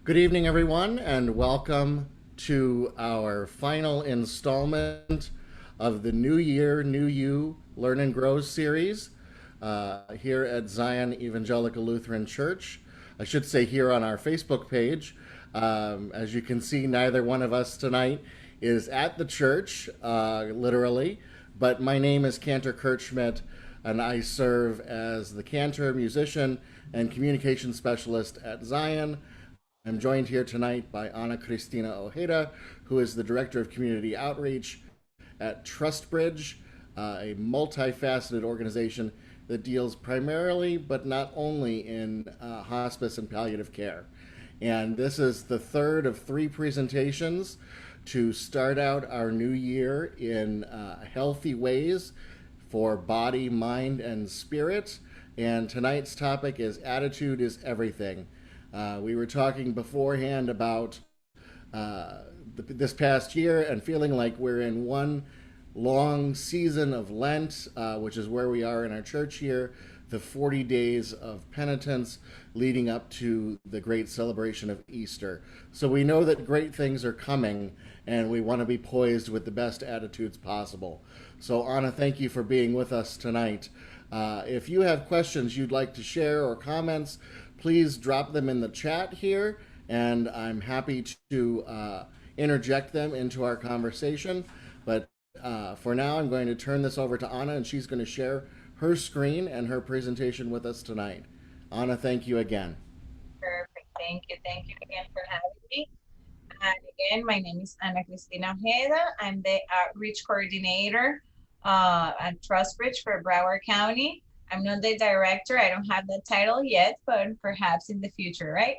Good evening, everyone, and welcome to our final installment of the New Year, New You Learn and Grow series here at Zion Evangelical Lutheran Church. I should say here on our Facebook page. As you can see, neither one of us tonight is at the church, literally, but my name is Cantor Kurtschmidt, and I serve as the cantor, musician, and communication specialist at Zion. I'm joined here tonight by Cristina Ojeda, who is the Director of Community Outreach at Trustbridge, a multifaceted organization that deals primarily, but not only, in hospice and palliative care. And this is the third of three presentations to start out our new year in healthy ways for body, mind, and spirit. And tonight's topic is Attitude is Everything. We were talking beforehand about this past year and feeling like we're in one long season of Lent, which is where we are in our church here, the 40 days of penitence leading up to the great celebration of Easter. So we know that great things are coming, and we want to be poised with the best attitudes possible. So Anna, thank you for being with us tonight. If you have questions you'd like to share or comments, please drop them in the chat here, and I'm happy to interject them into our conversation. But for now, I'm going to turn this over to Anna, and she's going to share her screen and her presentation with us tonight. Anna, thank you again. Perfect. Thank you. Thank you again for having me. And again, my name is Cristina Ojeda. I'm the outreach coordinator at Trustbridge for Broward County. I'm not the director. I don't have that title yet, but perhaps in the future, right?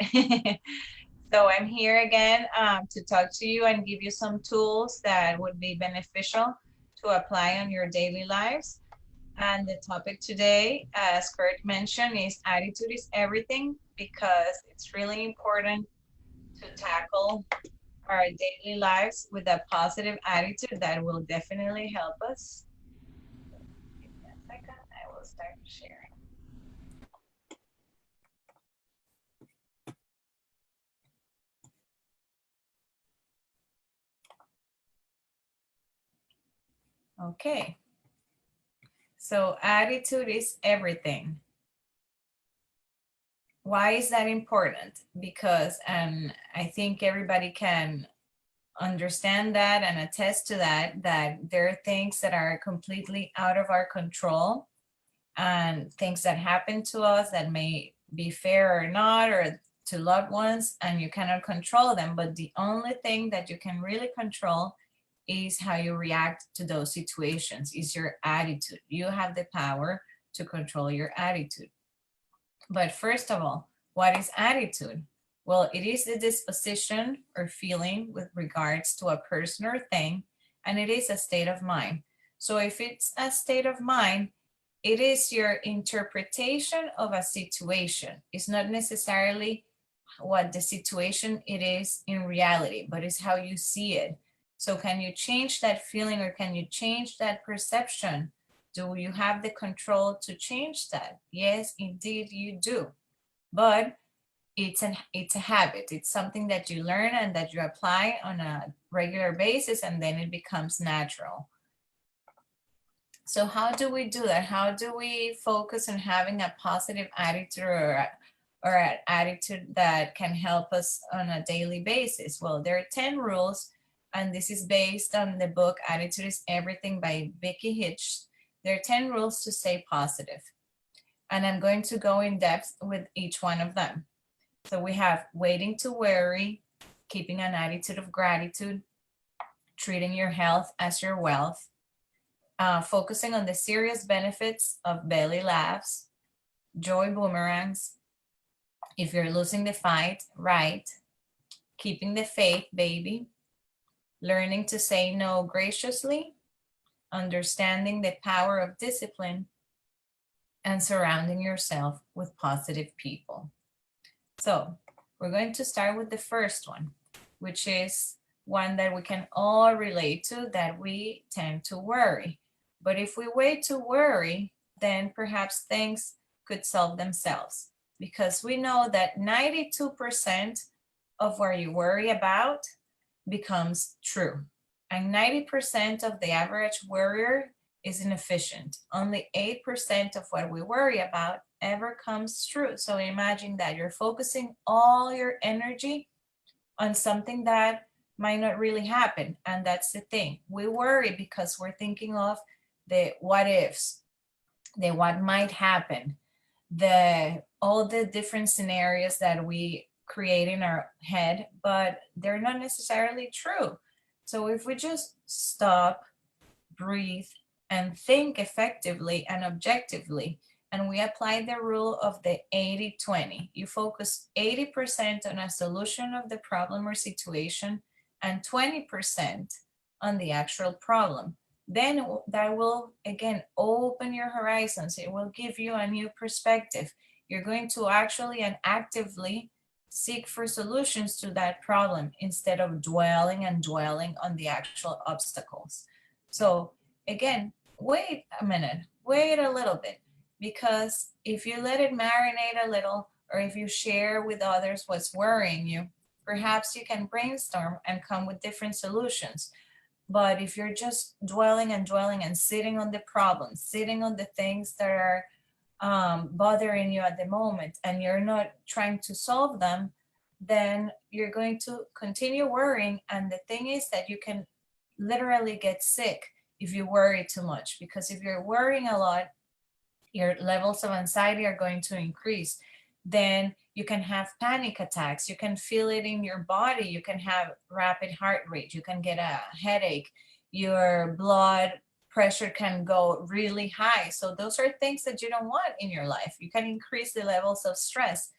So I'm here again to talk to you and give you some tools that would be beneficial to apply on your daily lives. And the topic today, as Kurt mentioned, is attitude is everything, because it's really important to tackle our daily lives with a positive attitude that will definitely help us. Give me a second, I will start sharing. Okay, so attitude is everything. Why is that important? Because I think everybody can understand that and attest to that there are things that are completely out of our control, and things that happen to us that may be fair or not, or to loved ones, and you cannot control them. But the only thing that you can really control is how you react to those situations, is your attitude. You have the power to control your attitude. But first of all, what is attitude? Well, it is the disposition or feeling with regards to a person or thing, and it is a state of mind. So if it's a state of mind, it is your interpretation of a situation. It's not necessarily what the situation it is in reality, but it's how you see it. So can you change that feeling, or can you change that perception? Do you have the control to change that? Yes, indeed you do. But it's a habit. It's something that you learn and that you apply on a regular basis, and then it becomes natural. So how do we do that? How do we focus on having a positive attitude, or an attitude that can help us on a daily basis? Well, there are 10 rules, and this is based on the book Attitude is Everything by Vicky Hitch. There are 10 rules to stay positive, and I'm going to go in depth with each one of them. So we have waiting to worry, keeping an attitude of gratitude, treating your health as your wealth, focusing on the serious benefits of belly laughs, joy boomerangs, if you're losing the fight, right, keeping the faith, baby, learning to say no graciously, understanding the power of discipline, and surrounding yourself with positive people. So we're going to start with the first one, which is one that we can all relate to, that we tend to worry. But if we wait to worry, then perhaps things could solve themselves, because we know that 92% of what you worry about becomes true. And 90% of the average worrier is inefficient. Only 8% of what we worry about ever comes true. So imagine that you're focusing all your energy on something that might not really happen. And that's the thing. We worry because we're thinking of the what ifs, the what might happen, the all the different scenarios that we create in our head, but they're not necessarily true. So if we just stop, breathe, and think effectively and objectively, and we apply the rule of the 80-20, you focus 80% on a solution of the problem or situation and 20% on the actual problem. Then that will again open your horizons. It will give you a new perspective. You're going to actually and actively seek for solutions to that problem instead of dwelling and dwelling on the actual obstacles. So again, wait a minute, wait a little bit, because if you let it marinate a little, or if you share with others what's worrying you, perhaps you can brainstorm and come with different solutions. But if you're just dwelling and dwelling and sitting on the problems, sitting on the things that are bothering you at the moment, and you're not trying to solve them, then you're going to continue worrying. And the thing is that you can literally get sick if you worry too much, because if you're worrying a lot, your levels of anxiety are going to increase. Then you can have panic attacks. You can feel it in your body. You can have rapid heart rate. You can get a headache. Your blood pressure can go really high. So those are things that you don't want in your life. You can increase the levels of stress.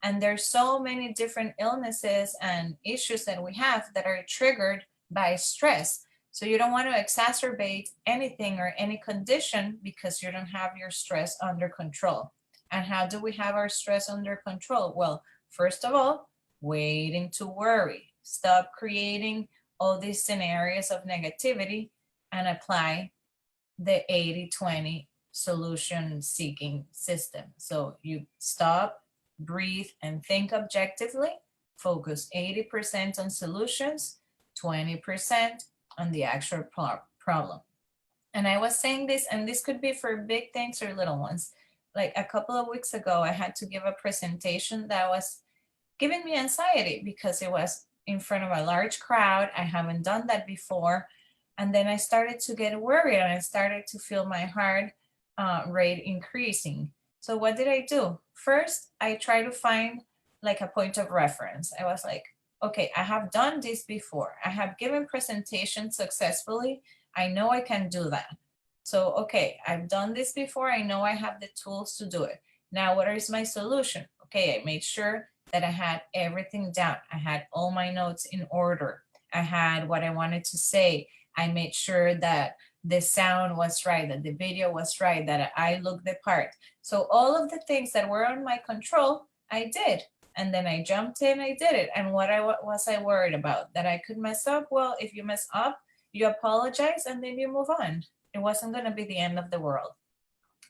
And there's so many different illnesses and issues that we have that are triggered by stress. So you don't want to exacerbate anything or any condition because you don't have your stress under control. And how do we have our stress under control? Well, first of all, waiting to worry. Stop creating all these scenarios of negativity and apply the 80-20 solution seeking system. So you stop, breathe, and think objectively. Focus 80% on solutions, 20% on the actual problem. And I was saying this, and this could be for big things or little ones. Like a couple of weeks ago, I had to give a presentation that was giving me anxiety because it was in front of a large crowd. I haven't done that before. And then I started to get worried and I started to feel my heart rate increasing. So what did I do? First, I tried to find like a point of reference. I was like, okay, I have done this before. I have given presentations successfully. I know I can do that. So, okay, I've done this before. I know I have the tools to do it. Now, what is my solution? Okay, I made sure that I had everything down. I had all my notes in order. I had what I wanted to say. I made sure that the sound was right, that the video was right, that I looked the part. So all of the things that were on my control, I did. And then I jumped in, I did it. And what was I worried about? That I could mess up? Well, if you mess up, you apologize and then you move on. It wasn't going to be the end of the world.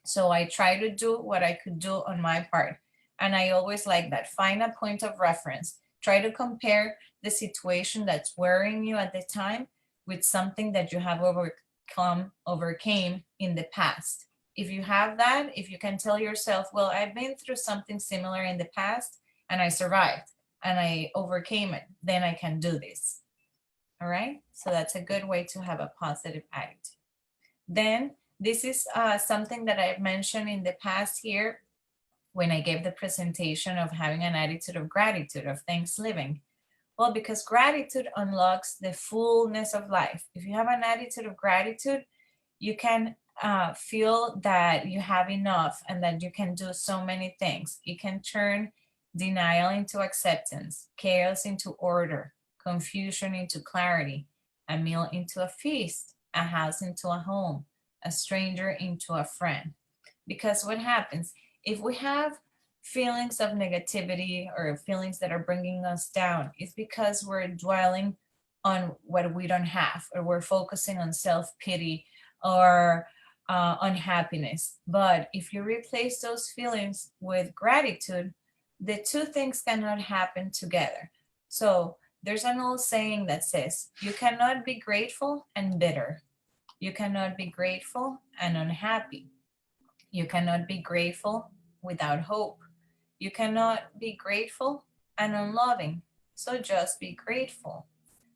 So I try to do what I could do on my part. And I always like that. Find a point of reference. Try to compare the that's worrying you at the time with something that you have overcame in the past. If you have that, if you can tell yourself, well, I've been through something similar in the past and I survived and I overcame it, then I can do this. All right. So that's a good way to have a positive attitude. Then this is something that I've mentioned in the past here when I gave the presentation of having an attitude of gratitude, of thanks living. Well, because gratitude unlocks the fullness of life. If you have an attitude of gratitude, you can feel that you have enough and that you can do so many things. You can turn denial into acceptance, chaos into order, confusion into clarity, a meal into a feast, a house into a home, a stranger into a friend. Because what happens if we have feelings of negativity or feelings that are bringing us down, it's because we're dwelling on what we don't have, or we're focusing on self-pity or unhappiness. But if you replace those feelings with gratitude, the two things cannot happen together. So there's an old saying that says, you cannot be grateful and bitter. You cannot be grateful and unhappy. You cannot be grateful without hope. You cannot be grateful and unloving. So just be grateful.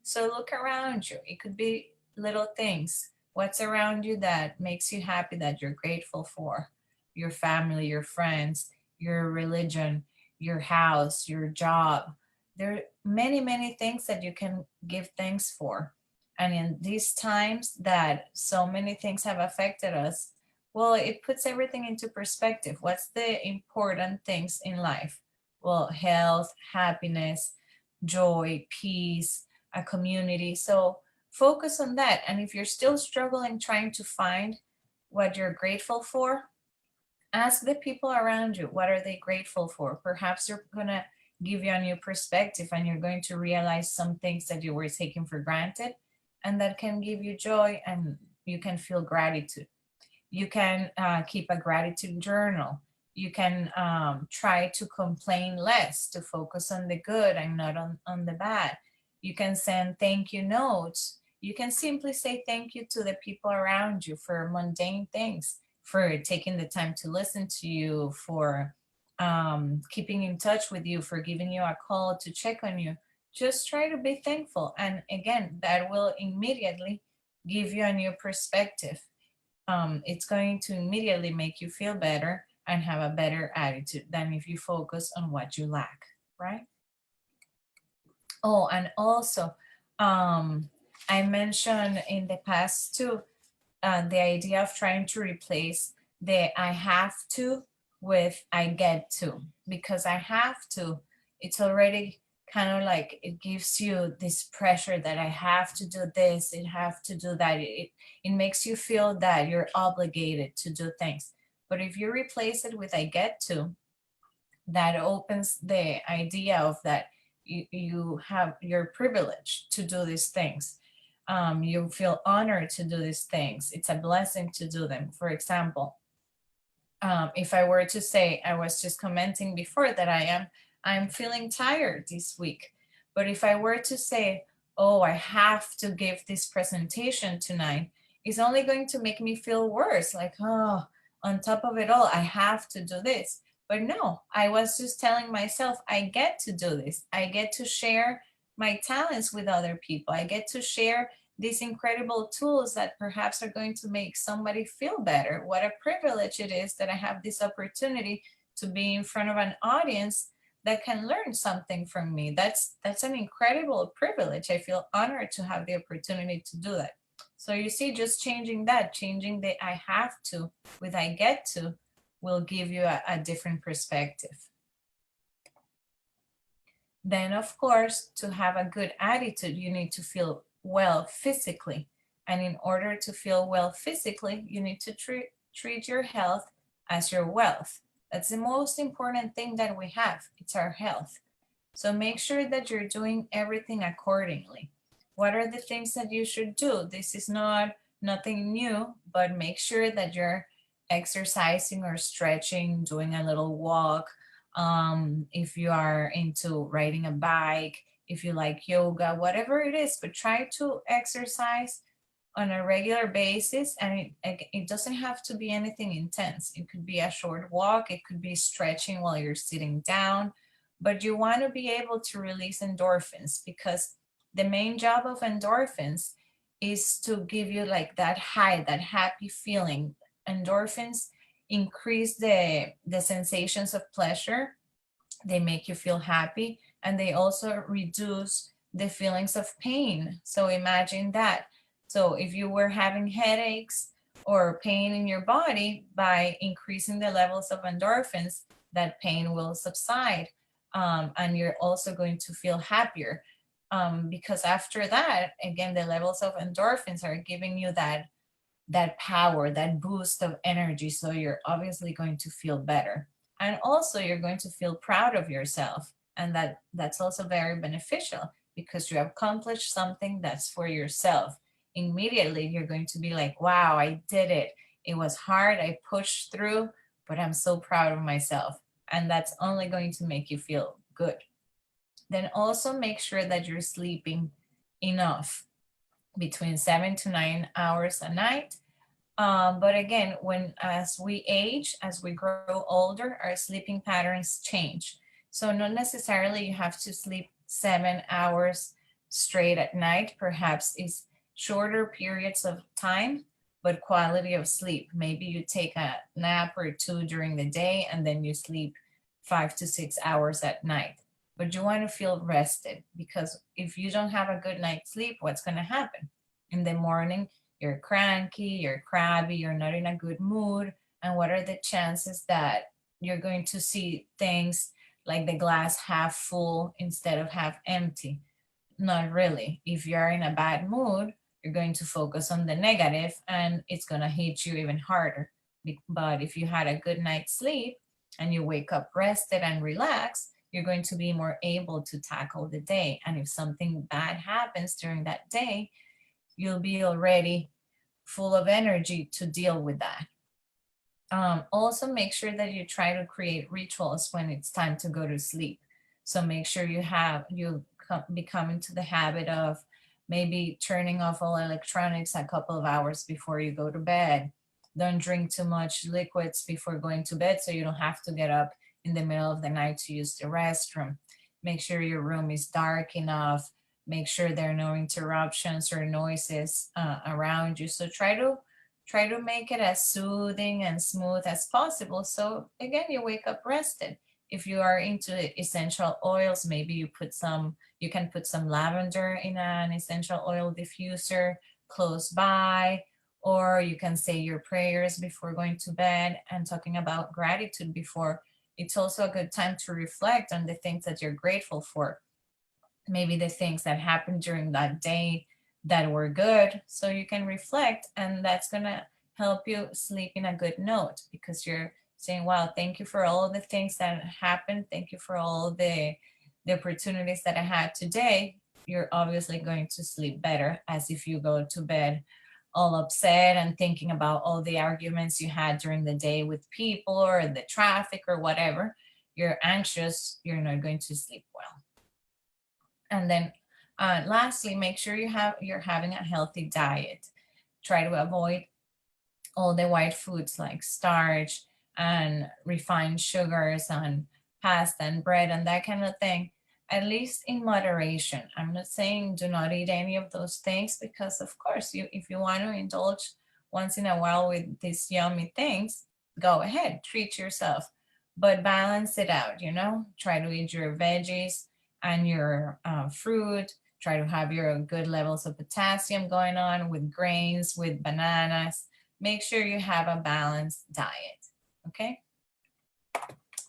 So look around you. It could be little things. What's around you that makes you happy, that you're grateful for? Your family, your friends, your religion, your house, your job. There are many, many things that you can give thanks for. And in these times that so many things have affected us, well, it puts everything into perspective. What's the important things in life? Well, health, happiness, joy, peace, a community. So focus on that. And if you're still struggling trying to find what you're grateful for, ask the people around you, what are they grateful for? Perhaps they're going to give you a new perspective and you're going to realize some things that you were taking for granted and that can give you joy and you can feel gratitude. You can keep a gratitude journal. You can try to complain less, to focus on the good and not on the bad. You can send thank you notes. You can simply say thank you to the people around you for mundane things, for taking the time to listen to you, for keeping in touch with you, for giving you a call to check on you. Just try to be thankful. And again, that will immediately give you a new perspective. It's going to immediately make you feel better and have a better attitude than if you focus on what you lack, right? Oh, and also, I mentioned in the past too, the idea of trying to replace the I have to with I get to, because I have to, it's already kind of like it gives you this pressure that I have to do this, it have to do that. It makes you feel that you're obligated to do things. But if you replace it with I get to, that opens the idea of that you have your privilege to do these things. You feel honored to do these things. It's a blessing to do them. For example, if I were to say, I was just commenting before that I'm feeling tired this week. But if I were to say, oh, I have to give this presentation tonight, it's only going to make me feel worse. Like, oh, on top of it all, I have to do this. But no, I was just telling myself, I get to do this. I get to share my talents with other people. I get to share these incredible tools that perhaps are going to make somebody feel better. What a privilege it is that I have this opportunity to be in front of an audience that can learn something from me. That's an incredible privilege. I feel honored to have the opportunity to do that. So you see, just changing that, changing the I have to with I get to, will give you a different perspective. Then, of course, to have a good attitude, you need to feel well physically. And in order to feel well physically, you need to treat your health as your wealth. That's the most important thing that we have. It's our health. So make sure that you're doing everything accordingly. What are the things that you should do? This is nothing new, but make sure that you're exercising or stretching, doing a little walk. If you are into riding a bike, if you like yoga, whatever it is, but try to exercise on a regular basis. And it doesn't have to be anything intense. It could be a short walk, it could be stretching while you're sitting down, but you want to be able to release endorphins, because the main job of endorphins is to give you like that high, that happy feeling. Endorphins increase the sensations of pleasure, they make you feel happy, and they also reduce the feelings of pain. So imagine that. So if you were having headaches or pain in your body, by increasing the levels of endorphins, that pain will subside, and you're also going to feel happier, because after that, again, the levels of endorphins are giving you that power, that boost of energy. So you're obviously going to feel better. And also you're going to feel proud of yourself. And that's also very beneficial, because you have accomplished something that's for yourself. Immediately you're going to be like, wow, I did it. It was hard, I pushed through, but I'm so proud of myself. And that's only going to make you feel good. Then also make sure that you're sleeping enough, between 7 to 9 hours a night. But again, as we age, as we grow older, our sleeping patterns change. So not necessarily you have to sleep 7 hours straight at night. Perhaps it's shorter periods of time, but quality of sleep. Maybe you take a nap or two during the day and then you sleep 5 to 6 hours at night. But you want to feel rested, because if you don't have a good night's sleep, what's going to happen? In the morning, you're cranky, you're crabby, you're not in a good mood. And what are the chances that you're going to see things like the glass half full instead of half empty? Not really. If you're in a bad mood, you're going to focus on the negative and it's going to hit you even harder. But if you had a good night's sleep and you wake up rested and relaxed, you're going to be more able to tackle the day. And if something bad happens during that day, you'll be already full of energy to deal with that. Also, make sure that you try to create rituals when it's time to go to sleep. So make sure you become into the habit of maybe turning off all electronics a couple of hours before you go to bed. Don't drink too much liquids before going to bed so you don't have to get up in the middle of the night to use the restroom. Make sure your room is dark enough. Make sure there are no interruptions or noises around you. So try to make it as soothing and smooth as possible. So again, you wake up rested. If you are into essential oils, maybe you can put some lavender in an essential oil diffuser close by, or you can say your prayers before going to bed. And talking about gratitude before, it's also a good time to reflect on the things that you're grateful for. Maybe the things that happened during that day that were good. So you can reflect, and that's going to help you sleep in a good note, because you're saying, wow, thank you for all the things that happened. Thank you for all the opportunities that I had today. You're obviously going to sleep better, as if you go to bed all upset and thinking about all the arguments you had during the day with people or the traffic or whatever. You're anxious, you're not going to sleep well. And then lastly, make sure you're having a healthy diet. Try to avoid all the white foods like starch and refined sugars and pasta and bread and that kind of thing, at least in moderation. I'm not saying do not eat any of those things, because of course, if you want to indulge once in a while with these yummy things, go ahead, treat yourself, but balance it out. Try to eat your veggies and your fruit. Try to have your good levels of potassium going on with grains, with bananas. Make sure you have a balanced diet, okay?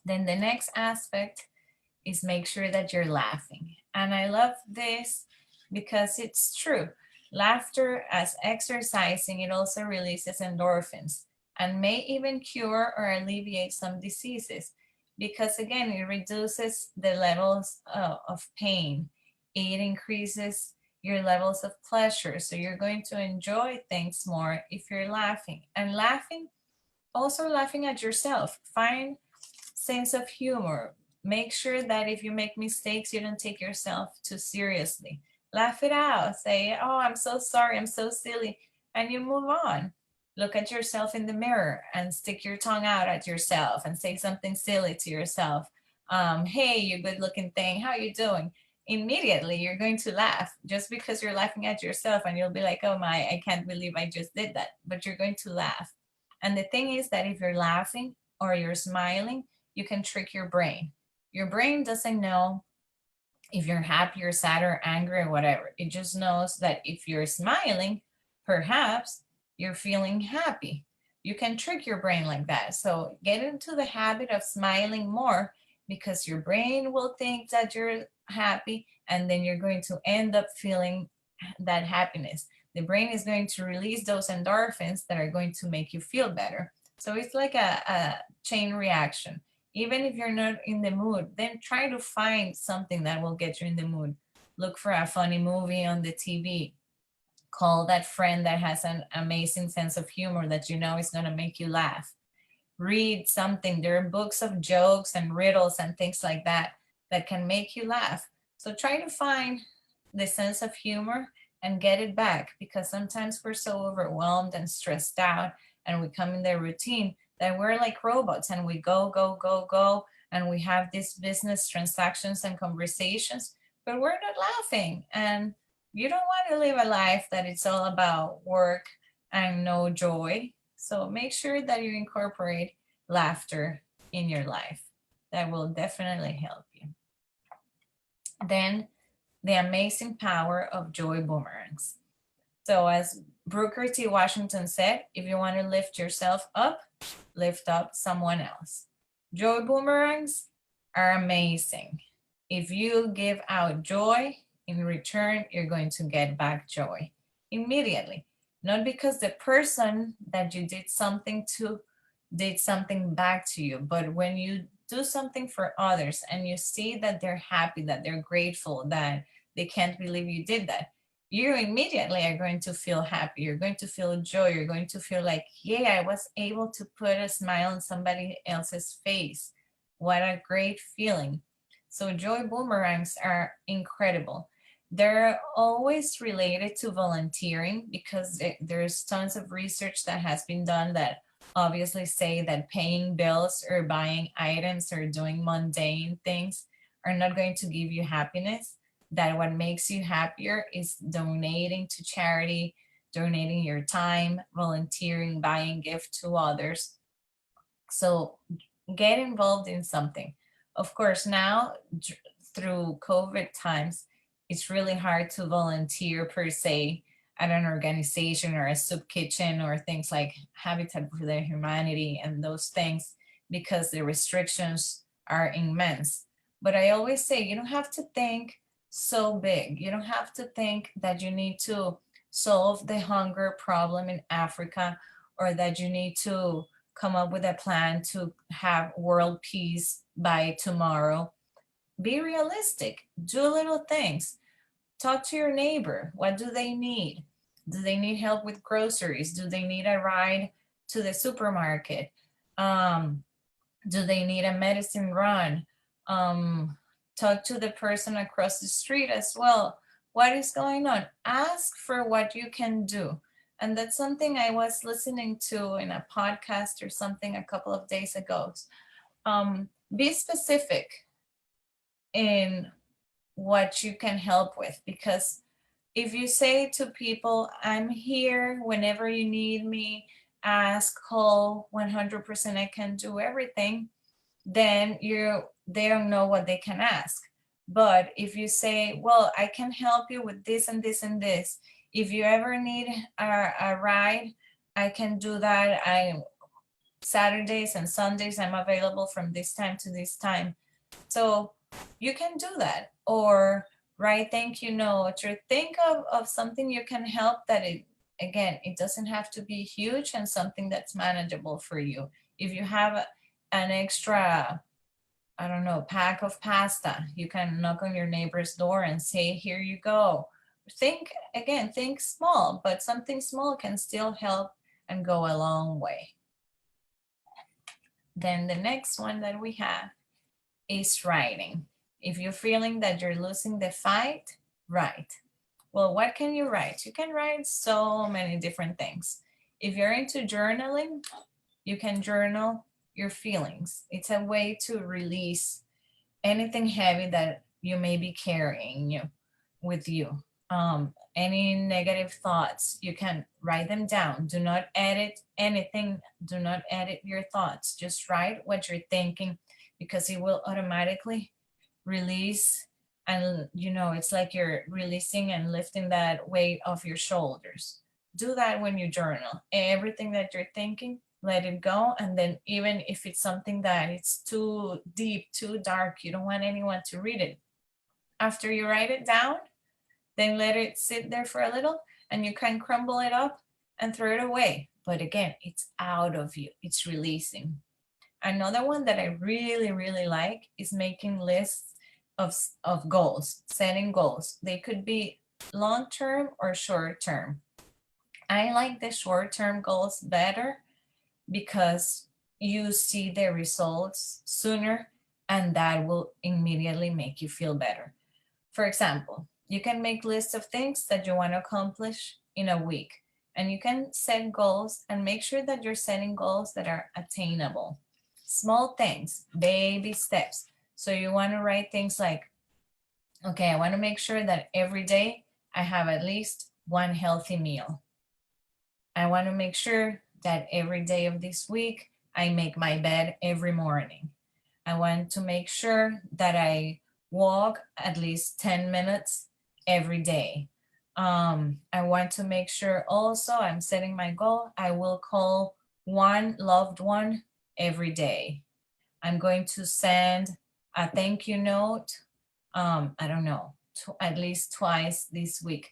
Then the next aspect is make sure that you're laughing. And I love this because it's true. Laughter, as exercising, it also releases endorphins and may even cure or alleviate some diseases, because again, it reduces the levels of pain. It increases your levels of pleasure. So you're going to enjoy things more if you're laughing. And also laughing at yourself. Find sense of humor. Make sure that if you make mistakes, you don't take yourself too seriously. Laugh it out. Say, oh, I'm so sorry, I'm so silly. And you move on. Look at yourself in the mirror and stick your tongue out at yourself and say something silly to yourself. Hey, you good looking thing, how you doing? Immediately you're going to laugh, just because you're laughing at yourself, and you'll be like, oh my, I can't believe I just did that. But you're going to laugh. And the thing is that if you're laughing or you're smiling, you can trick your brain. Your brain doesn't know if you're happy or sad or angry or whatever. It just knows that if you're smiling, perhaps you're feeling happy. You can trick your brain like that. So get into the habit of smiling more, because your brain will think that you're happy, and then you're going to end up feeling that happiness. The brain is going to release those endorphins that are going to make you feel better. So it's like a chain reaction. Even if you're not in the mood, then try to find something that will get you in the mood. Look for a funny movie on the TV. Call that friend that has an amazing sense of humor that you know is going to make you laugh. Read something. There are books of jokes and riddles and things like that that can make you laugh. So try to find the sense of humor and get it back, because sometimes we're so overwhelmed and stressed out and we come in the routine that we're like robots and we go, go, go, go, and we have these business transactions and conversations, but we're not laughing. And you don't want to live a life that it's all about work and no joy. So make sure that you incorporate laughter in your life. That will definitely help you. Then the amazing power of joy boomerangs. So, as Booker T. Washington said, if you want to lift yourself up, lift up someone else. Joy boomerangs are amazing. If you give out joy, in return, you're going to get back joy immediately. Not because the person that you did something to did something back to you, but when you do something for others and you see that they're happy, that they're grateful, that they can't believe you did that, you immediately are going to feel happy. You're going to feel joy. You're going to feel like, yeah, I was able to put a smile on somebody else's face. What a great feeling. So, joy boomerangs are incredible. They're always related to volunteering because there's tons of research that has been done that obviously say that paying bills or buying items or doing mundane things are not going to give you happiness, that what makes you happier is donating to charity, donating your time, volunteering, buying gifts to others. So get involved in something. Of course, now through COVID times, it's really hard to volunteer per se at an organization or a soup kitchen or things like Habitat for the Humanity and those things, because the restrictions are immense. But I always say you don't have to think so big. You don't have to think that you need to solve the hunger problem in Africa, or that you need to come up with a plan to have world peace by tomorrow. Be realistic. Do little things. Talk to your neighbor. What do they need? Do they need help with groceries? Do they need a ride to the supermarket? Um, do they need a medicine run? Talk to the person across the street as well. What is going on? Ask for what you can do. And that's something I was listening to in a podcast or something a couple of days ago. Be specific in what you can help with, because if you say to people, I'm here whenever you need me, ask, call, 100% I can do everything, then they don't know what they can ask. But if you say, well, I can help you with this and this and this, if you ever need a ride, I can do that. I Saturdays and Sundays I'm available from this time to this time. So you can do that. Or write thank you notes, or think of something you can help, that it, again, it doesn't have to be huge, and something that's manageable for you. If you have an extra, I don't know, pack of pasta, you can knock on your neighbor's door and say, here you go. Think, again, think small, but something small can still help and go a long way. Then the next one that we have is writing. If you're feeling that you're losing the fight, write. Well, what can you write? You can write so many different things. If you're into journaling, you can journal your feelings. It's a way to release anything heavy that you may be carrying with you. Any negative thoughts, you can write them down. Do not edit anything. Do not edit your thoughts. Just write what you're thinking, because it will automatically release. And it's like you're releasing and lifting that weight off your shoulders. Do that when you journal. Everything that you're thinking, let it go. And then, even if it's something that it's too deep, too dark, you don't want anyone to read it, after you write it down, then let it sit there for a little, and you can crumble it up and throw it away. But again, it's out of you, it's releasing. Another one that I really, really like is making lists of goals, setting goals. They could be long term or short term. I like the short term goals better, because you see the results sooner, and that will immediately make you feel better. For example, you can make lists of things that you want to accomplish in a week, and you can set goals and make sure that you're setting goals that are attainable. Small things, baby steps. So you want to write things like, okay, I want to make sure that every day I have at least one healthy meal. I want to make sure that every day of this week I make my bed every morning. I want to make sure that I walk at least 10 minutes every day. I want to make sure also I'm setting my goal. I will call one loved one every day. I'm going to send a thank you note, I don't know, at least twice this week.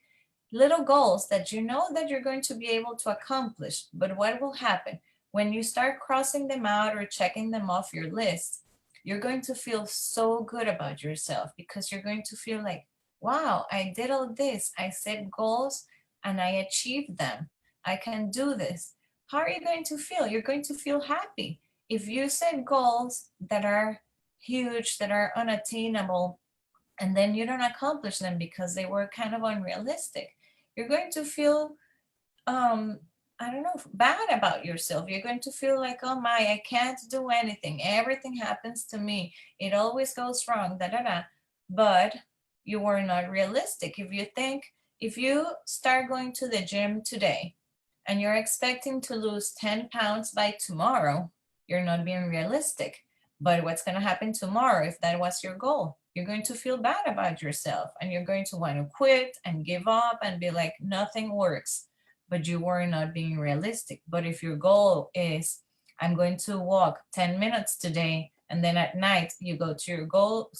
Little goals that you know that you're going to be able to accomplish. But what will happen when you start crossing them out or checking them off your list? You're going to feel so good about yourself because you're going to feel like, wow, I did all this. I set goals and I achieved them. I can do this. How are you going to feel? You're going to feel happy. If you set goals that are huge, that are unattainable, and then you don't accomplish them because they were kind of unrealistic, you're going to feel I don't know, bad about yourself. You're going to feel like, oh my, I can't do anything. Everything happens to me. It always goes wrong, da da da. But you were not realistic. If you start going to the gym today and you're expecting to lose 10 pounds by tomorrow, you're not being realistic. But what's going to happen tomorrow if that was your goal? You're going to feel bad about yourself and you're going to want to quit and give up and be like, nothing works. But you were not being realistic. But if your goal is, I'm going to walk 10 minutes today, and then at night you go to your goal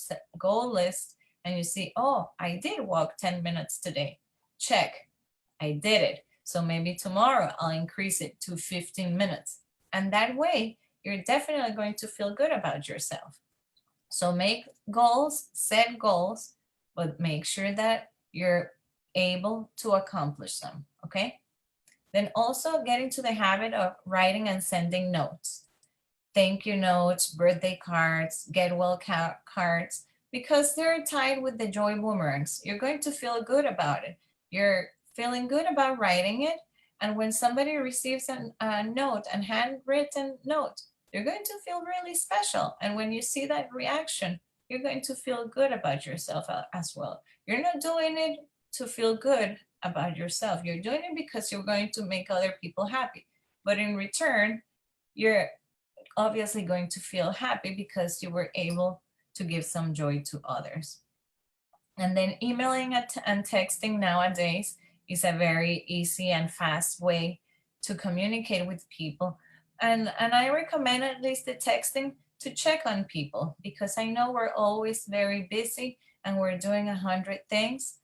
list and you see, oh, I did walk 10 minutes today. Check, I did it. So maybe tomorrow I'll increase it to 15 minutes. And that way, you're definitely going to feel good about yourself. So make goals, set goals, but make sure that you're able to accomplish them. Okay. Then also get into the habit of writing and sending notes. Thank you notes, birthday cards, get well cards, because they're tied with the joy boomerangs. You're going to feel good about it. You're feeling good about writing it. And when somebody receives a note, a handwritten note, you're going to feel really special. And when you see that reaction, you're going to feel good about yourself as well. You're not doing it to feel good about yourself. You're doing it because you're going to make other people happy. But in return, you're obviously going to feel happy because you were able to give some joy to others. And then emailing and texting nowadays is a very easy and fast way to communicate with people. And I recommend at least the texting to check on people because I know we're always very busy and we're doing 100 things.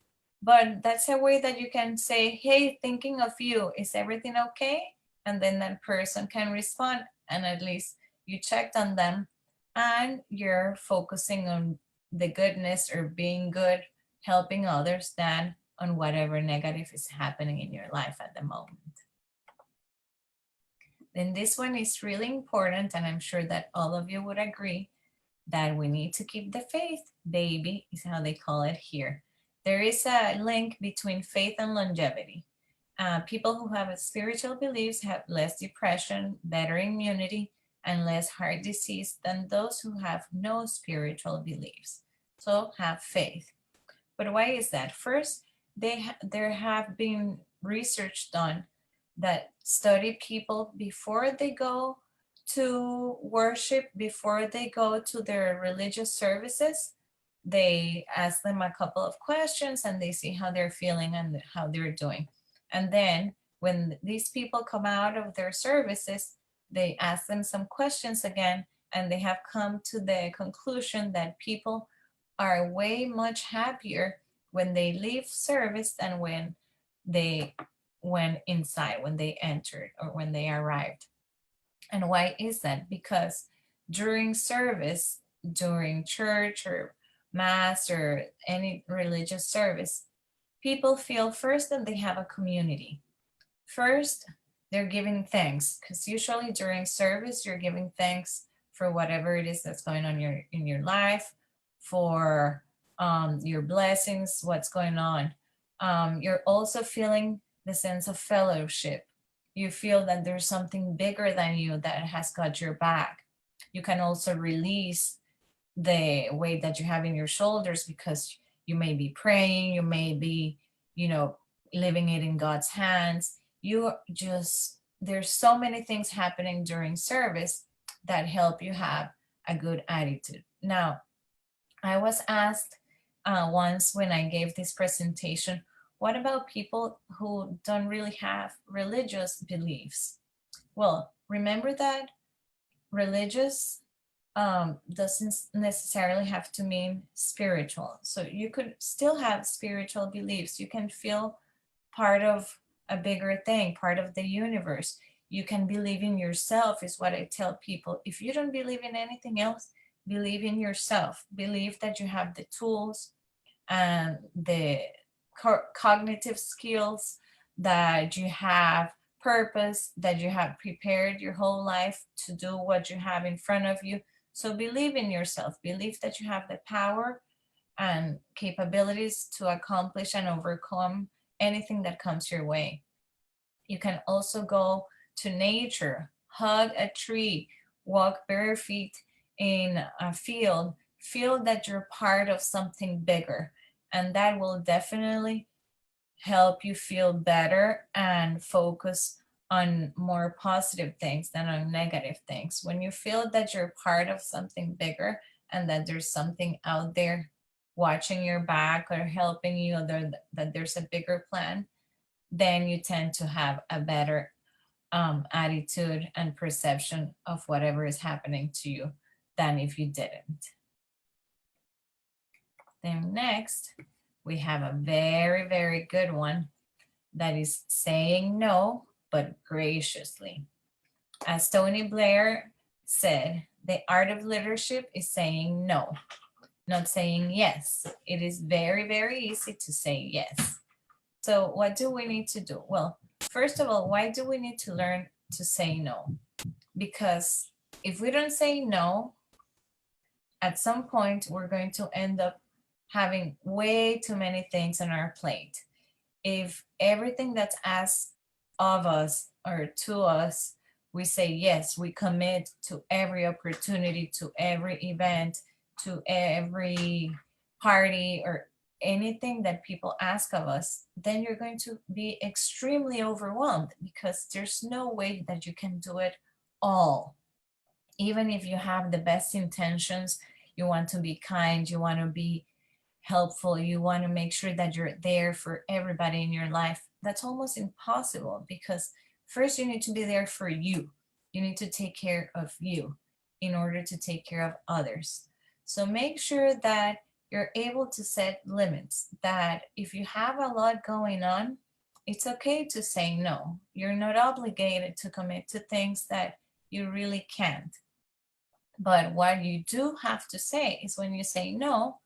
But that's a way that you can say, hey, thinking of you, is everything okay? And then that person can respond, and at least you checked on them and you're focusing on the goodness or being good, helping others, than on whatever negative is happening in your life at the moment. Then this one is really important, and I'm sure that all of you would agree that we need to keep the faith, baby, is how they call it here. There is a link between faith and longevity. People who have spiritual beliefs have less depression, better immunity, and less heart disease than those who have no spiritual beliefs. So have faith. But why is that? First, there have been research done that study people before they go to worship, before they go to their religious services. They ask them a couple of questions and they see how they're feeling and how they're doing. And then when these people come out of their services, they ask them some questions again, and they have come to the conclusion that people are way much happier when they leave service than when they went inside, when they entered or when they arrived. And why is that? Because during service, during church or mass or any religious service, people feel first that they have a community. First, they're giving thanks, because usually during service, you're giving thanks for whatever it is that's going on in your life, for your blessings, what's going on. You're also feeling the sense of fellowship. You feel that there's something bigger than you that has got your back. You can also release the weight that you have in your shoulders because you may be praying, you may be, you know, leaving it in God's hands. You just, there's so many things happening during service that help you have a good attitude. Now, I was asked once when I gave this presentation, what about people who don't really have religious beliefs? Well, remember that religious doesn't necessarily have to mean spiritual. So you could still have spiritual beliefs. You can feel part of a bigger thing, part of the universe. You can believe in yourself, is what I tell people. If you don't believe in anything else, believe in yourself. Believe that you have the tools and the cognitive skills, that you have purpose, that you have prepared your whole life to do what you have in front of you. So believe in yourself, believe that you have the power and capabilities to accomplish and overcome anything that comes your way. You can also go to nature, hug a tree, walk bare feet in a field, feel that you're part of something bigger. And that will definitely help you feel better and focus on more positive things than on negative things. When you feel that you're part of something bigger and that there's something out there watching your back or helping you, or that there's a bigger plan, then you tend to have a better attitude and perception of whatever is happening to you than if you didn't. Then next, we have a very, very good one that is saying no, but graciously. As Tony Blair said, the art of leadership is saying no, not saying yes. It is very, very easy to say yes. So what do we need to do? Well, first of all, why do we need to learn to say no? Because if we don't say no, at some point we're going to end up having way too many things on our plate. If everything that's asked of us or to us, we say yes, we commit to every opportunity, to every event, to every party or anything that people ask of us, then you're going to be extremely overwhelmed because there's no way that you can do it all. Even if you have the best intentions, you want to be kind, you want to be helpful, you want to make sure that you're there for everybody in your life, that's almost impossible because first you need to be there for you. You need to take care of you in order to take care of others. So make sure that you're able to set limits, that if you have a lot going on, it's okay to say no. You're not obligated to commit to things that you really can't. But what you do have to say is when you say no,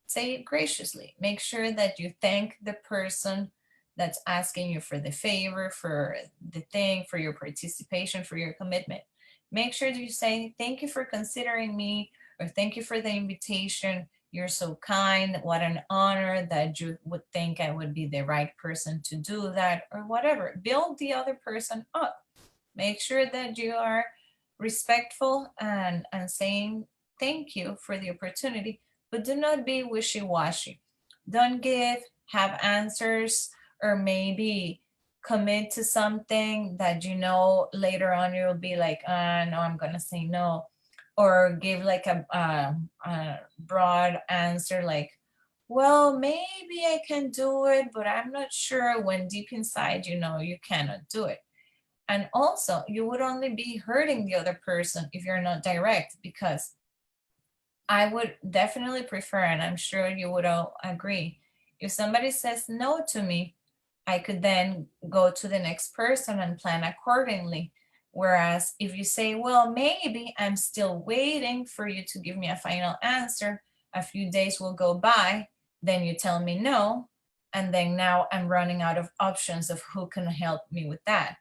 say it graciously. Make sure that you thank the person that's asking you for the favor, for the thing, for your participation, for your commitment. Make sure that you say, thank you for considering me, or thank you for the invitation. You're so kind. What an honor that you would think I would be the right person to do that, or whatever. Build the other person up. Make sure that you are respectful and saying thank you for the opportunity, but do not be wishy-washy. Don't have answers, or maybe commit to something that you know later on you'll be like, no, I'm gonna say no, or give like a broad answer like, well, maybe I can do it, but I'm not sure, when deep inside you know you cannot do it. And also, you would only be hurting the other person if you're not direct, because I would definitely prefer, and I'm sure you would all agree, if somebody says no to me, I could then go to the next person and plan accordingly. Whereas if you say, well, maybe I'm still waiting for you to give me a final answer, a few days will go by, then you tell me no, and then now I'm running out of options of who can help me with that.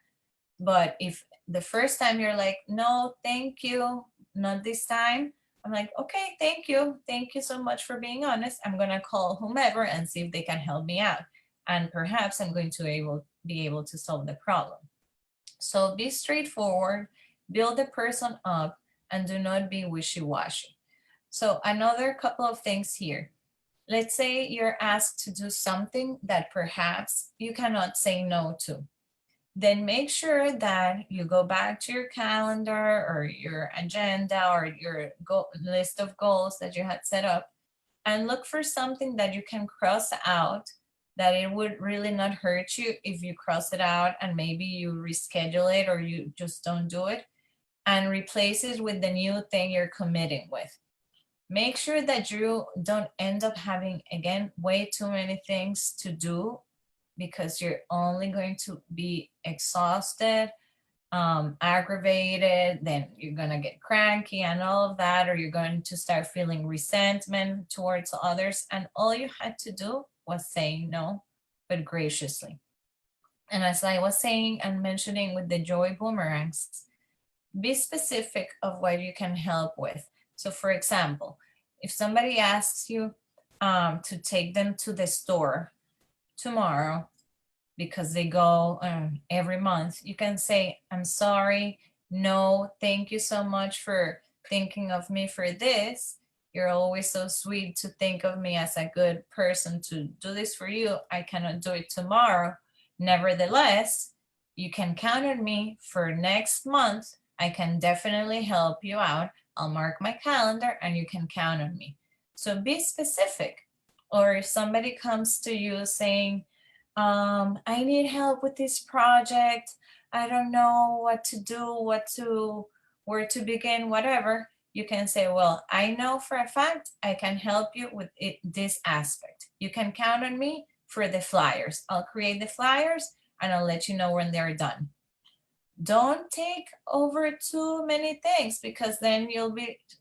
But if the first time you're like, no, thank you, not this time, I'm like, okay, thank you. Thank you so much for being honest. I'm going to call whomever and see if they can help me out. And perhaps I'm going to be able to solve the problem. So be straightforward, build the person up, and do not be wishy-washy. So another couple of things here. Let's say you're asked to do something that perhaps you cannot say no to. Then make sure that you go back to your calendar or your agenda or your list of goals that you had set up and look for something that you can cross out, that it would really not hurt you if you cross it out and maybe you reschedule it or you just don't do it, and replace it with the new thing you're committing with. Make sure that you don't end up having, again, way too many things to do, because you're only going to be exhausted, aggravated, then you're going to get cranky and all of that, or you're going to start feeling resentment towards others. And all you had to do was say no, but graciously. And as I was saying and mentioning with the joy boomerangs, be specific of what you can help with. So, for example, if somebody asks you to take them to the store tomorrow because they go every month, you can say, I'm sorry, no, thank you so much for thinking of me for this. You're always so sweet to think of me as a good person to do this for you. I cannot do it tomorrow. Nevertheless, you can count on me for next month. I can definitely help you out. I'll mark my calendar and you can count on me. So be specific. Or if somebody comes to you saying, I need help with this project. I don't know what to do, where to begin, whatever. You can say, well, I know for a fact I can help you with this aspect. You can count on me for the flyers. I'll create the flyers and I'll let you know when they're done. Don't take over too many things, because then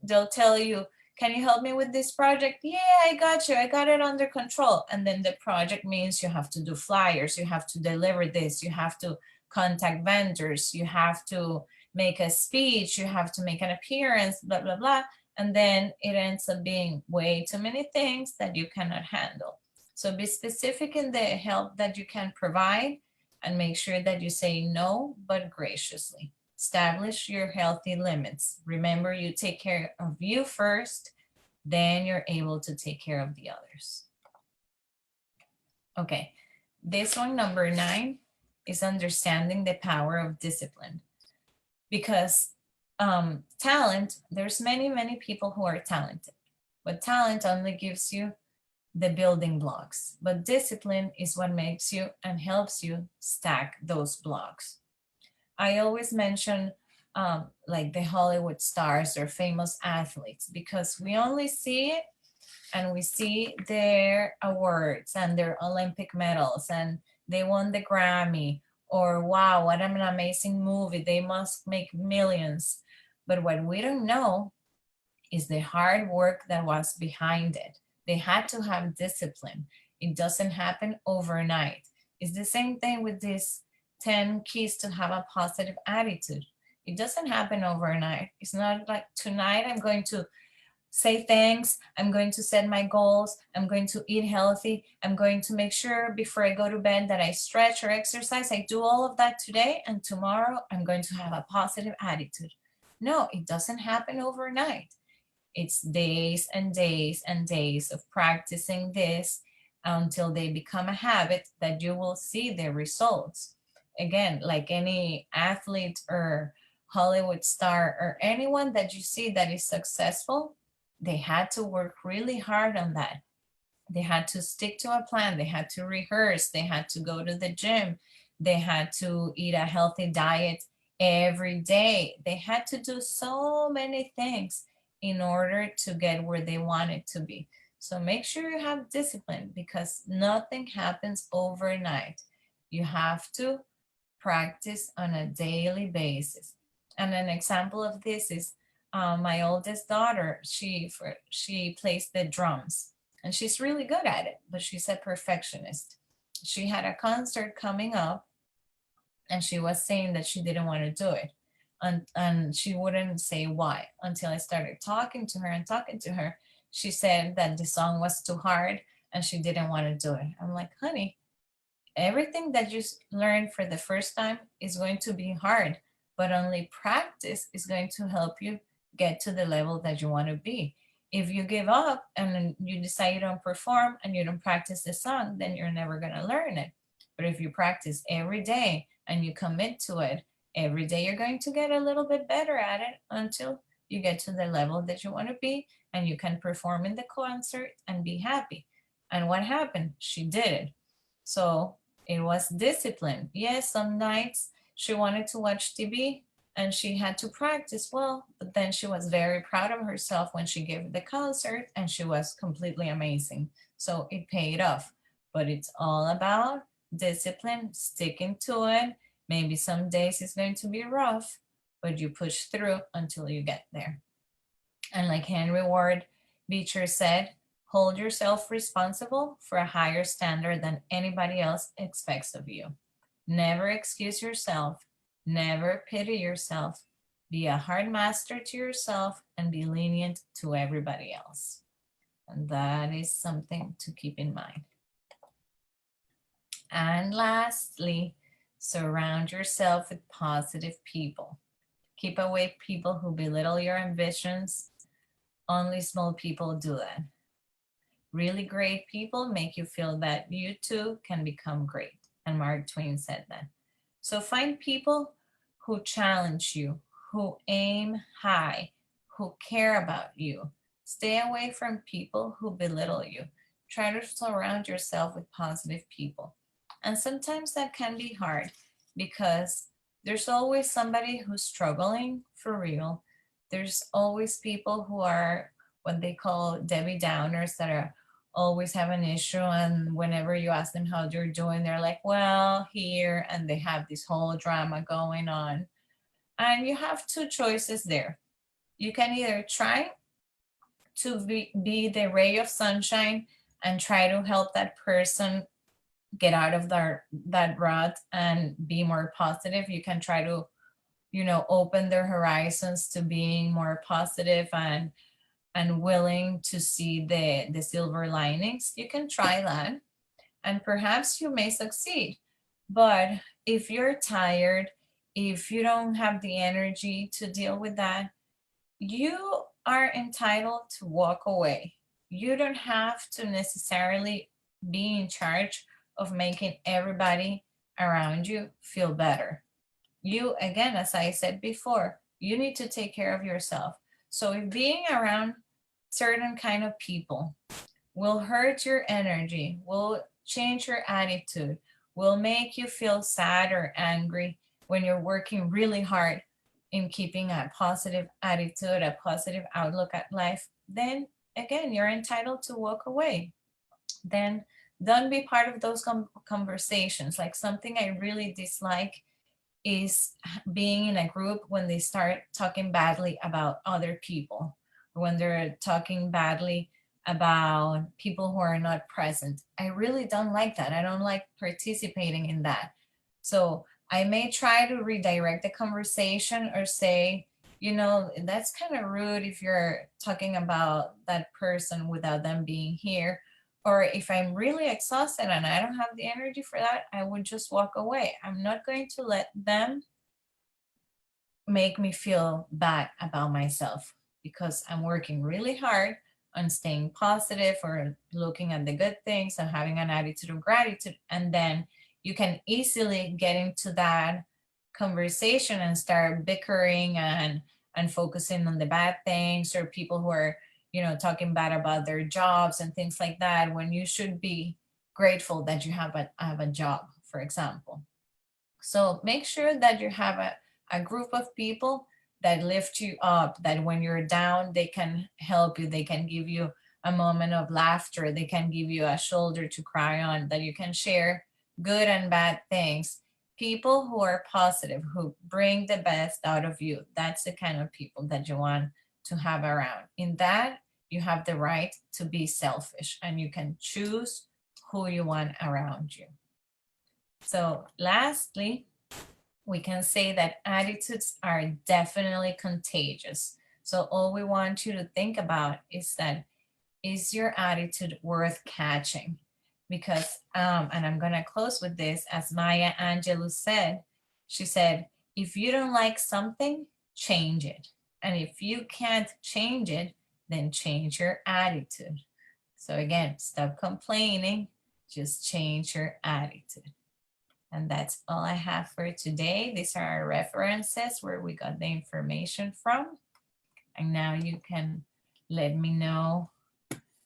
they'll tell you, can you help me with this project? Yeah, I got you. I got it under control. And then the project means you have to do flyers, you have to deliver this, you have to contact vendors, you have to make a speech, you have to make an appearance, blah, blah, blah. And then it ends up being way too many things that you cannot handle. So be specific in the help that you can provide and make sure that you say no, but graciously. Establish your healthy limits. Remember, you take care of you first, then you're able to take care of the others. Okay, this one, number 9, is understanding the power of discipline. Because talent, there's many people who are talented, but talent only gives you the building blocks, but discipline is what makes you and helps you stack those blocks. I always mention like the Hollywood stars or famous athletes, because we only see it and we see their awards and their Olympic medals and they won the Grammy, or wow, what an amazing movie, they must make millions. But what we don't know is the hard work that was behind it. They had to have discipline. It doesn't happen overnight. It's the same thing with these 10 keys to have a positive attitude. It doesn't happen overnight. It's not like tonight I'm going to say thanks, I'm going to set my goals, I'm going to eat healthy, I'm going to make sure before I go to bed that I stretch or exercise. I do all of that today, and tomorrow I'm going to have a positive attitude. No, it doesn't happen overnight. It's days and days and days of practicing this until they become a habit that you will see the results. Again, like any athlete or Hollywood star or anyone that you see that is successful, they had to work really hard on that. They had to stick to a plan. They had to rehearse. They had to go to the gym. They had to eat a healthy diet every day. They had to do so many things in order to get where they wanted to be. So make sure you have discipline, because nothing happens overnight. You have to practice on a daily basis. And an example of this is my oldest daughter. She plays the drums and she's really good at it, but she's a perfectionist. She had a concert coming up and she was saying that she didn't want to do it. And she wouldn't say why until I started talking to her and talking to her. She said that the song was too hard and she didn't want to do it. I'm like, honey, everything that you learn for the first time is going to be hard, but only practice is going to help you get to the level that you want to be. If you give up and then you decide you don't perform and you don't practice the song, then you're never going to learn it. But if you practice every day and you commit to it, every day you're going to get a little bit better at it until you get to the level that you want to be and you can perform in the concert and be happy. And what happened? She did it. So it was discipline. Yes, some nights she wanted to watch TV and she had to practice well, but then she was very proud of herself when she gave the concert and she was completely amazing. So it paid off. But it's all about discipline, sticking to it. Maybe some days it's going to be rough, but you push through until you get there. And like Henry Ward Beecher said, hold yourself responsible for a higher standard than anybody else expects of you. Never excuse yourself. Never pity yourself. Be a hard master to yourself and be lenient to everybody else. And that is something to keep in mind. And lastly, surround yourself with positive people. Keep away people who belittle your ambitions. Only small people do that. Really great people make you feel that you too can become great. And Mark Twain said that. So find people who challenge you, who aim high, who care about you. Stay away from people who belittle you. Try to surround yourself with positive people. And sometimes that can be hard because there's always somebody who's struggling for real. There's always people who are what they call Debbie Downers that are always have an issue, and whenever you ask them how they're doing, they're like, well, here, and they have this whole drama going on. And you have two choices there. You can either try to be the ray of sunshine and try to help that person get out of that rut and be more positive. You can try to, open their horizons to being more positive and willing to see the silver linings. You can try that and perhaps you may succeed. But if you're tired, if you don't have the energy to deal with that, you are entitled to walk away. You don't have to necessarily be in charge of making everybody around you feel better. You, again, as I said before, you need to take care of yourself. So if being around certain kind of people will hurt your energy, will change your attitude, will make you feel sad or angry when you're working really hard in keeping a positive attitude, a positive outlook at life, then again, you're entitled to walk away. Then don't be part of those conversations. Like something I really dislike is being in a group when they start talking badly about other people, when they're talking badly about people who are not present. I really don't like that. I don't like participating in that. So I may try to redirect the conversation or say, that's kind of rude if you're talking about that person without them being here. Or if I'm really exhausted and I don't have the energy for that, I would just walk away. I'm not going to let them make me feel bad about myself because I'm working really hard on staying positive or looking at the good things and having an attitude of gratitude. And then you can easily get into that conversation and start bickering and focusing on the bad things, or people who are talking bad about their jobs and things like that, when you should be grateful that you have a job, for example. So make sure that you have a group of people that lift you up, that when you're down, they can help you, they can give you a moment of laughter, they can give you a shoulder to cry on, that you can share good and bad things. People who are positive, who bring the best out of you, that's the kind of people that you want to have around. In that, you have the right to be selfish and you can choose who you want around you. So lastly, we can say that attitudes are definitely contagious. So all we want you to think about is that, is your attitude worth catching? Because, and I'm going to close with this, as Maya Angelou said, she said, if you don't like something, change it. And if you can't change it, then change your attitude. So again, stop complaining, just change your attitude. And that's all I have for today. These are our references where we got the information from. And now you can let me know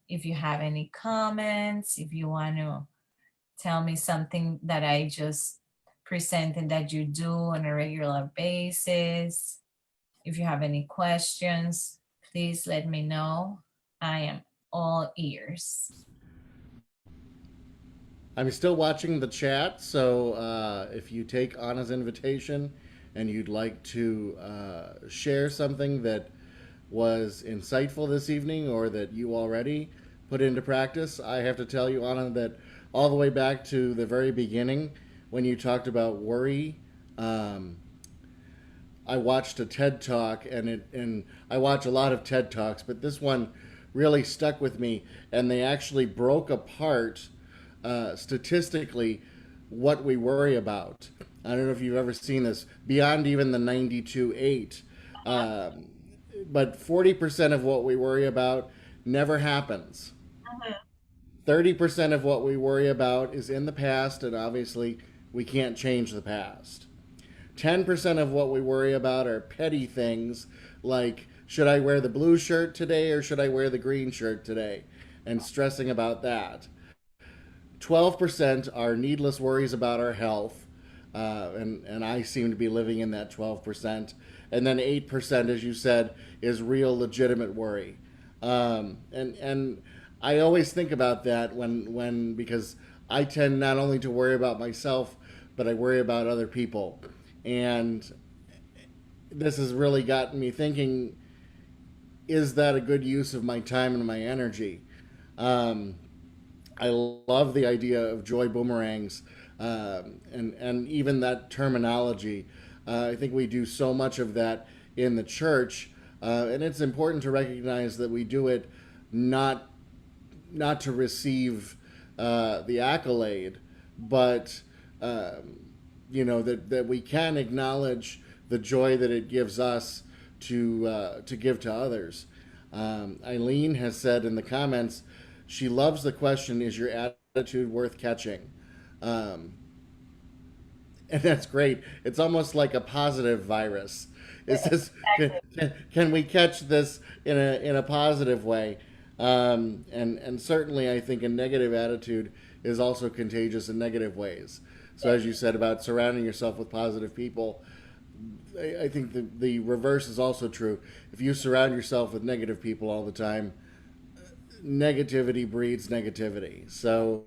if you have any comments, if you want to tell me something that I just presented that you do on a regular basis. If you have any questions, please let me know. I am all ears. I'm still watching the chat, so if you take Anna's invitation and you'd like to share something that was insightful this evening or that you already put into practice, I have to tell you, Anna, that all the way back to the very beginning when you talked about worry, um, I watched a TED talk, and I watch a lot of TED talks, but this one really stuck with me, and they actually broke apart statistically what we worry about. I don't know if you've ever seen this beyond even the 92.8, um, but 40% of what we worry about never happens. 30% of what we worry about is in the past, and obviously we can't change the past. 10% of what we worry about are petty things like, should I wear the blue shirt today or should I wear the green shirt today? And stressing about that. 12% are needless worries about our health. And I seem to be living in that 12%. And then 8%, as you said, is real legitimate worry. And I always think about that because I tend not only to worry about myself, but I worry about other people. And this has really gotten me thinking, is that a good use of my time and my energy? Um, I love the idea of joy boomerangs, and even that terminology. I think we do so much of that in the church, and it's important to recognize that we do it not not to receive the accolade, but that we can acknowledge the joy that it gives us to give to others. Eileen has said in the comments she loves the question, "Is your attitude worth catching?" Um, and that's great. It's almost like a positive virus. Is this can we catch this in a positive way? And certainly, I think a negative attitude is also contagious in negative ways. So, as you said about surrounding yourself with positive people, I think the reverse is also true. If you surround yourself with negative people all the time, negativity breeds negativity. So,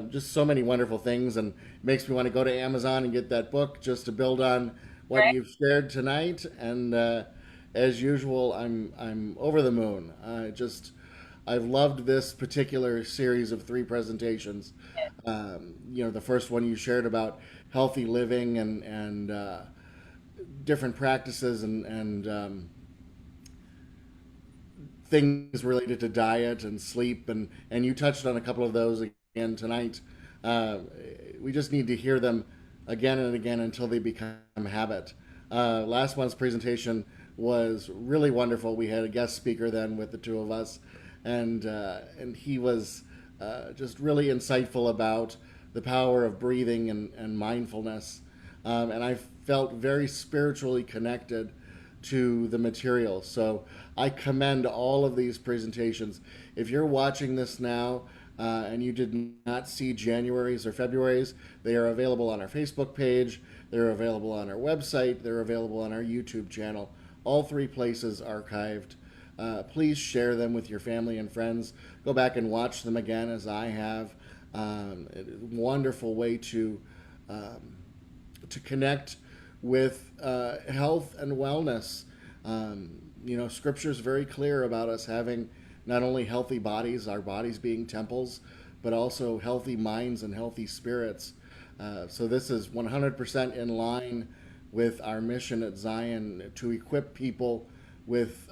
just so many wonderful things, and it makes me want to go to Amazon and get that book just to build on what Right? you've shared tonight. And as usual, I'm over the moon. I've loved this particular series of three presentations. The first one you shared about healthy living and different practices and things related to diet and sleep, and you touched on a couple of those again tonight. Uh, we just need to hear them again and again until they become habit. Last month's presentation was really wonderful. We had a guest speaker then with the two of us, and he was just really insightful about the power of breathing and mindfulness. And I felt very spiritually connected to the material. So I commend all of these presentations. If you're watching this now and you did not see January's or February's, they are available on our Facebook page, they're available on our website, they're available on our YouTube channel. All three places archived. Please share them with your family and friends. Go back and watch them again as I have. Wonderful way to connect with health and wellness. Scripture is very clear about us having not only healthy bodies, our bodies being temples, but also healthy minds and healthy spirits. So this is 100% in line with our mission at Zion to equip people with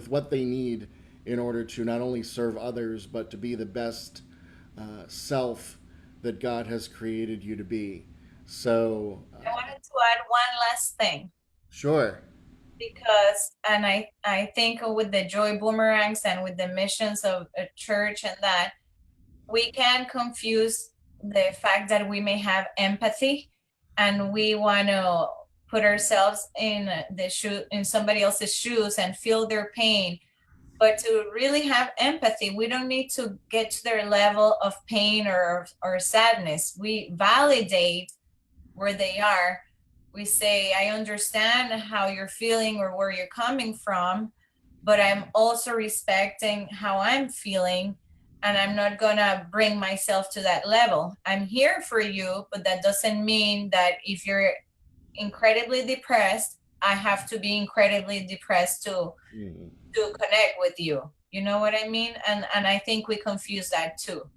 what they need in order to not only serve others but to be the best self that God has created you to be. So, I wanted to add one last thing sure. because, and I think with the joy boomerangs and with the missions of a church and that, we can confuse the fact that we may have empathy and we want to put ourselves in the shoe in somebody else's shoes and feel their pain. But to really have empathy, we don't need to get to their level of pain or sadness. We validate where they are. We say, I understand how you're feeling or where you're coming from, but I'm also respecting how I'm feeling. And I'm not going to bring myself to that level. I'm here for you, but that doesn't mean that if you're incredibly depressed, I have to be incredibly depressed Mhm. to connect with you. You know what I mean? And I think we confuse that too.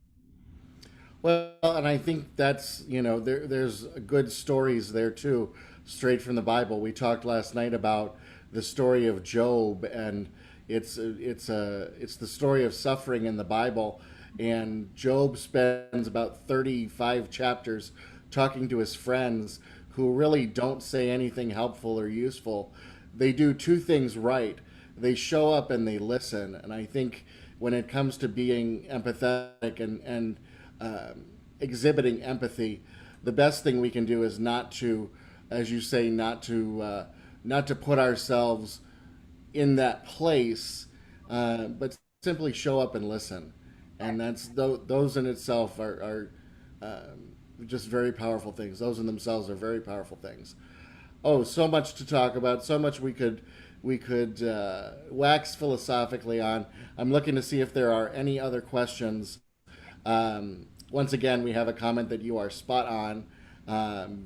Well, and I think that's, there's good stories there too, straight from the Bible. We talked last night about the story of Job, and it's the story of suffering in the Bible. And Job spends about 35 chapters talking to his friends who really don't say anything helpful or useful. They do two things right. They show up and they listen. And I think when it comes to being empathetic and exhibiting empathy, the best thing we can do is not to, as you say, not to put ourselves in that place, but simply show up and listen. And those in itself are just very powerful things. Those in themselves are very powerful things. Oh, so much to talk about. So much we could wax philosophically on. I'm looking to see if there are any other questions. Once again, we have a comment that you are spot on,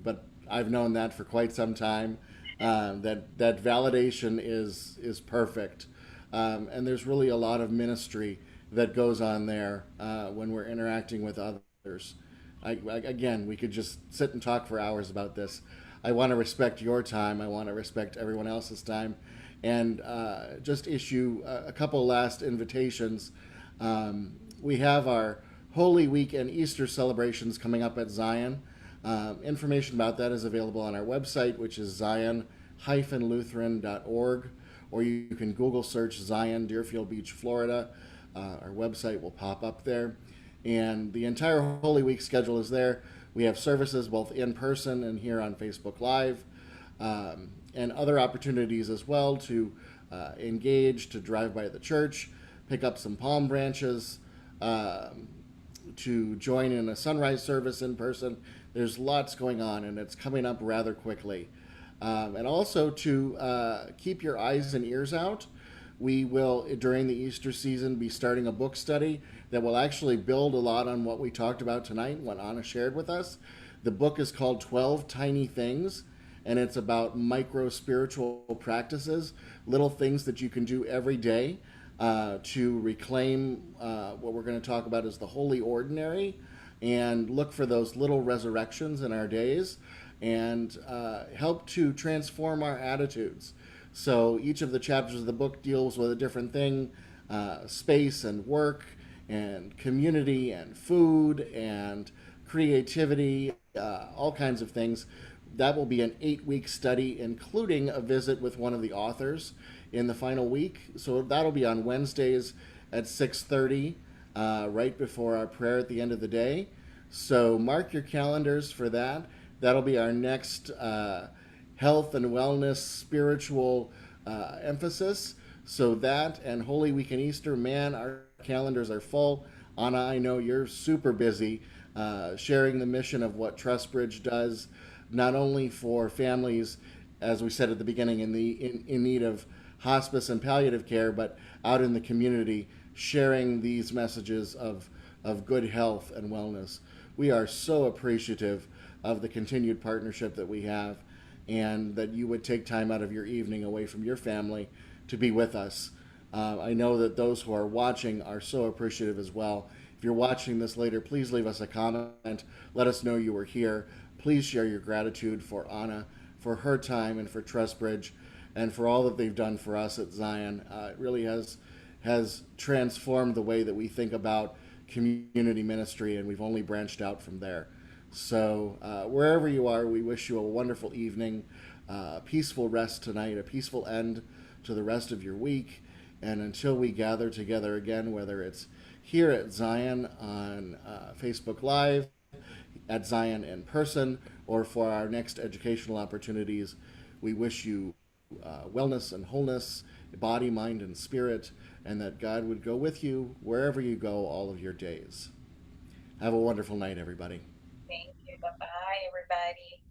but I've known that for quite some time. That validation is perfect, and there's really a lot of ministry that goes on there when we're interacting with others. Again, we could just sit and talk for hours about this. I want to respect your time. I want to respect everyone else's time, and just issue a couple last invitations. We have our Holy Week and Easter celebrations coming up at Zion. Information about that is available on our website, which is zion-lutheran.org, or you can Google search Zion, Deerfield Beach, Florida. Our website will pop up there. And the entire Holy Week schedule is there. We have services both in person and here on Facebook Live, and other opportunities as well to engage, to drive by the church, pick up some palm branches, to join in a sunrise service in person. There's lots going on, and it's coming up rather quickly. And also to keep your eyes and ears out. We will, during the Easter season, be starting a book study that will actually build a lot on what we talked about tonight, what Anna shared with us. The book is called 12 Tiny Things, and it's about micro spiritual practices, little things that you can do every day to reclaim what we're going to talk about as the holy ordinary, and look for those little resurrections in our days, and help to transform our attitudes. So each of the chapters of the book deals with a different thing: space and work, and community, and food, and creativity, all kinds of things. That will be an 8-week study, including a visit with one of the authors in the final week. So that'll be on Wednesdays at 6:30, right before our prayer at the end of the day. So mark your calendars for that. That'll be our next health and wellness spiritual emphasis. So that and Holy Week and Easter, man, our calendars are full. Anna, I know you're super busy sharing the mission of what Trustbridge does, not only for families, as we said at the beginning, in need of hospice and palliative care, but out in the community, sharing these messages of good health and wellness. We are so appreciative of the continued partnership that we have, and that you would take time out of your evening away from your family to be with us. I know that those who are watching are so appreciative as well, If you're watching this later, please leave us a comment. Let us know you were here. Please share your gratitude for Anna, for her time, and for Trustbridge, and for all that they've done for us at Zion. It really has transformed the way that we think about community ministry, and we've only branched out from there. So wherever you are, we wish you a wonderful evening, peaceful rest tonight, a peaceful end to the rest of your week. And until we gather together again, whether it's here at Zion on Facebook Live, at Zion in person, or for our next educational opportunities, we wish you wellness and wholeness, body, mind, and spirit, and that God would go with you wherever you go all of your days. Have a wonderful night, everybody. Thank you. Bye bye, everybody.